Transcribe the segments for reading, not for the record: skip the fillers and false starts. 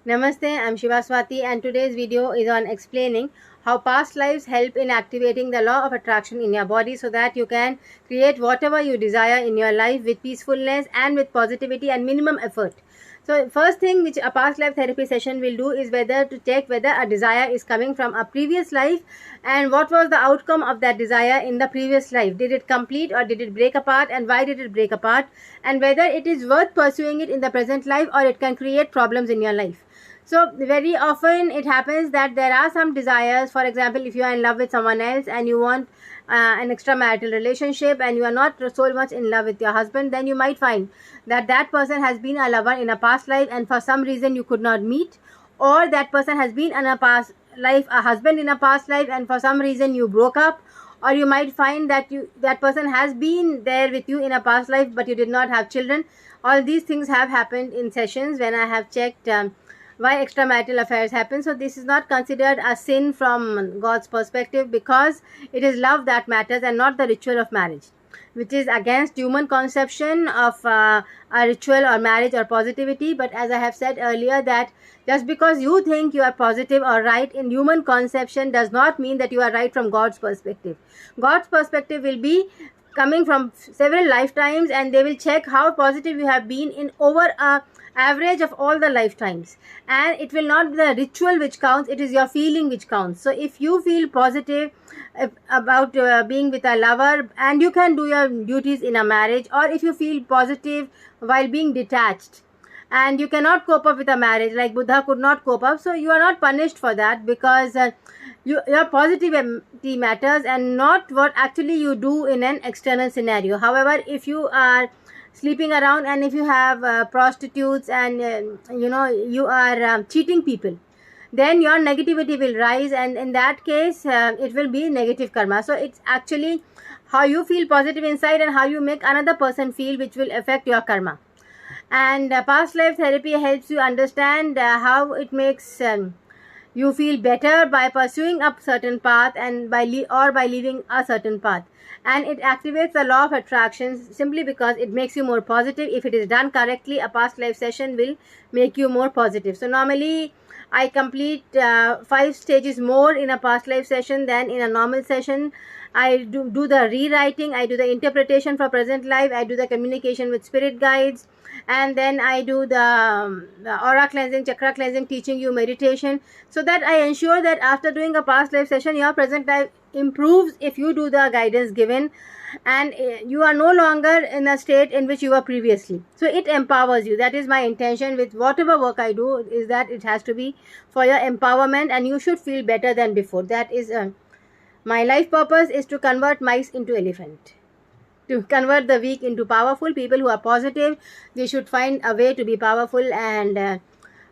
Namaste, I'm Shiva Swati, and today's video is on explaining how past lives help in activating the law of attraction in your body so that you can create whatever you desire in your life with peacefulness and with positivity and minimum effort. So first thing which a past life therapy session will do is whether to check whether a desire is coming from a previous life and what was the outcome of that desire in the previous life. Did it complete or did it break apart, and why did it break apart, and whether it is worth pursuing it in the present life or it can create problems in your life. So very often it happens that there are some desires. For example, if you are in love with someone else and you want an extramarital relationship and you are not so much in love with your husband, then you might find that that person has been a lover in a past life and for some reason you could not meet, or that person has been in a past life a husband in a past life and for some reason you broke up, or you might find that that person has been there with you in a past life but you did not have children. All these things have happened in sessions when I have checked why extramarital affairs happen. So this is not considered a sin from God's perspective, because it is love that matters and not the ritual of marriage, which is against human conception of a ritual or marriage or positivity. But as I have said earlier, that just because you think you are positive or right in human conception does not mean that you are right from God's perspective. God's perspective will be coming from several lifetimes, and they will check how positive you have been in over a average of all the lifetimes, and it will not be the ritual which counts, it is your feeling which counts. So if you feel positive about being with a lover, and you can do your duties in a marriage, or if you feel positive while being detached and you cannot cope up with a marriage like Buddha could not cope up, so you are not punished for that, because your positivity matters and not what actually you do in an external scenario. However, if you are sleeping around and if you have prostitutes and you are cheating people, then your negativity will rise, and in that case it will be negative karma. So it's actually how you feel positive inside and how you make another person feel which will affect your karma. And past life therapy helps you understand how it makes you feel better by pursuing a certain path and by leaving a certain path, and it activates the law of attraction simply because it makes you more positive. If it is done correctly, a past life session will make you more positive. So normally I complete 5 stages more in a past life session than in a normal session. I do the rewriting, I do the interpretation for present life, I do the communication with spirit guides, and then I do the aura cleansing, chakra cleansing, teaching you meditation, so that I ensure that after doing a past life session, your present life improves if you do the guidance given, and you are no longer in a state in which you were previously. So it empowers you. That is my intention with whatever work I do, is that it has to be for your empowerment and you should feel better than before. That is my life purpose is to convert mice into elephant, to convert the weak into powerful. People who are positive, they should find a way to be powerful, and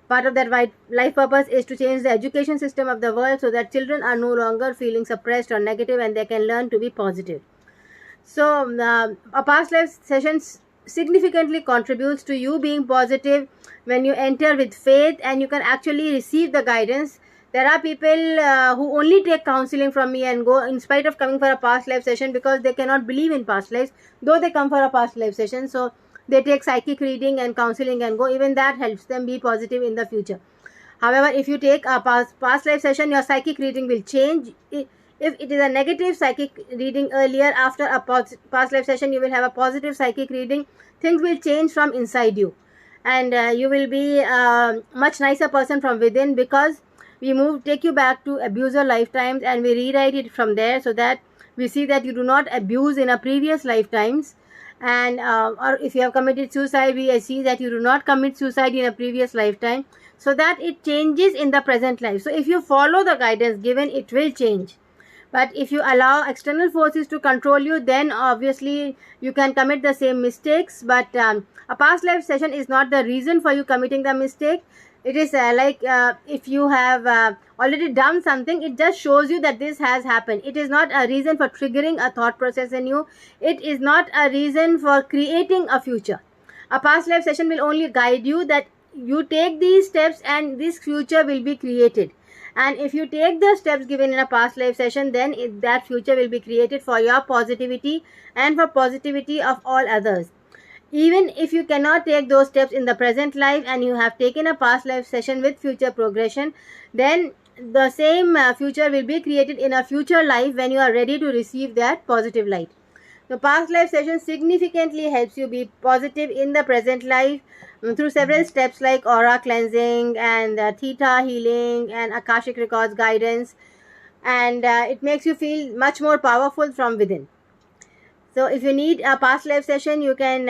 part of that life purpose is to change the education system of the world so that children are no longer feeling suppressed or negative and they can learn to be positive. So a past life session significantly contributes to you being positive when you enter with faith, and you can actually receive the guidance. There are people who only take counseling from me and go in spite of coming for a past life session, because they cannot believe in past lives, though they come for a past life session. So they take psychic reading and counseling and go. Even that helps them be positive in the future. However, if you take a past life session, your psychic reading will change. If it is a negative psychic reading earlier, after a past life session you will have a positive psychic reading. Things will change from inside you, and you will be a much nicer person from within, because we take you back to abuser lifetimes and we rewrite it from there, so that we see that you do not abuse in a previous lifetimes, and or if you have committed suicide, we see that you do not commit suicide in a previous lifetime, so that it changes in the present life. So if you follow the guidance given, it will change. But if you allow external forces to control you, then obviously you can commit the same mistakes. But a past life session is not the reason for you committing the mistake. It is if you have already done something, it just shows you that this has happened. It is not a reason for triggering a thought process in you. It is not a reason for creating a future. A past life session will only guide you that you take these steps and this future will be created. And if you take the steps given in a past life session, then that future will be created for your positivity and for positivity of all others. Even if you cannot take those steps in the present life and you have taken a past life session with future progression, then the same future will be created in a future life when you are ready to receive that positive light. The past life session significantly helps you be positive in the present life through several steps like aura cleansing and theta healing and akashic records guidance, and it makes you feel much more powerful from within. So if you need a past life session, you can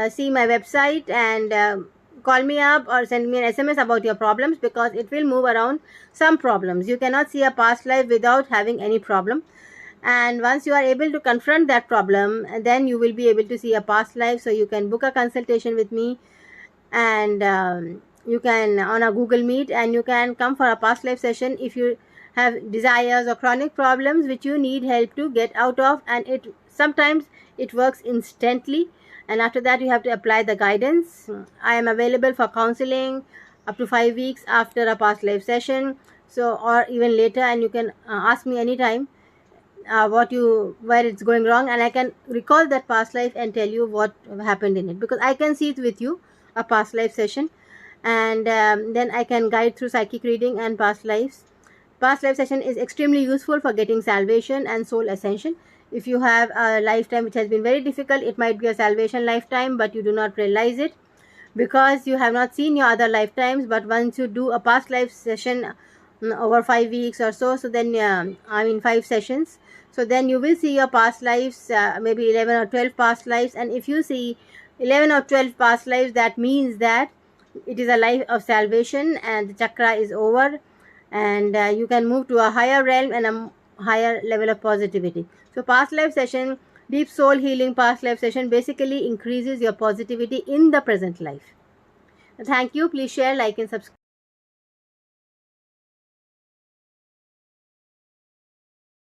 see my website and call me up or send me an SMS about your problems, because it will move around some problems. You cannot see a past life without having any problem. And once you are able to confront that problem, then you will be able to see a past life. So you can book a consultation with me, and you can on a Google Meet, and you can come for a past life session if you have desires or chronic problems which you need help to get out of. And it sometimes it works instantly, and after that you have to apply the guidance. I am available for counseling up to 5 weeks after a past life session, so or even later, and you can ask me anytime where it's going wrong, and I can recall that past life and tell you what happened in it, because I can see it with you, a past life session. And then I can guide through psychic reading and past lives. Past life session is extremely useful for getting salvation and soul ascension. If you have a lifetime which has been very difficult, it might be a salvation lifetime, but you do not realize it because you have not seen your other lifetimes. But once you do a past life session over 5 weeks or so, then 5 sessions, so then you will see your past lives, maybe 11 or 12 past lives. And if you see 11 or 12 past lives, that means that it is a life of salvation and the chakra is over, and you can move to a higher realm and a higher level of positivity. So past life session, deep soul healing past life session, basically increases your positivity in the present life. Thank you. Please share, like and subscribe.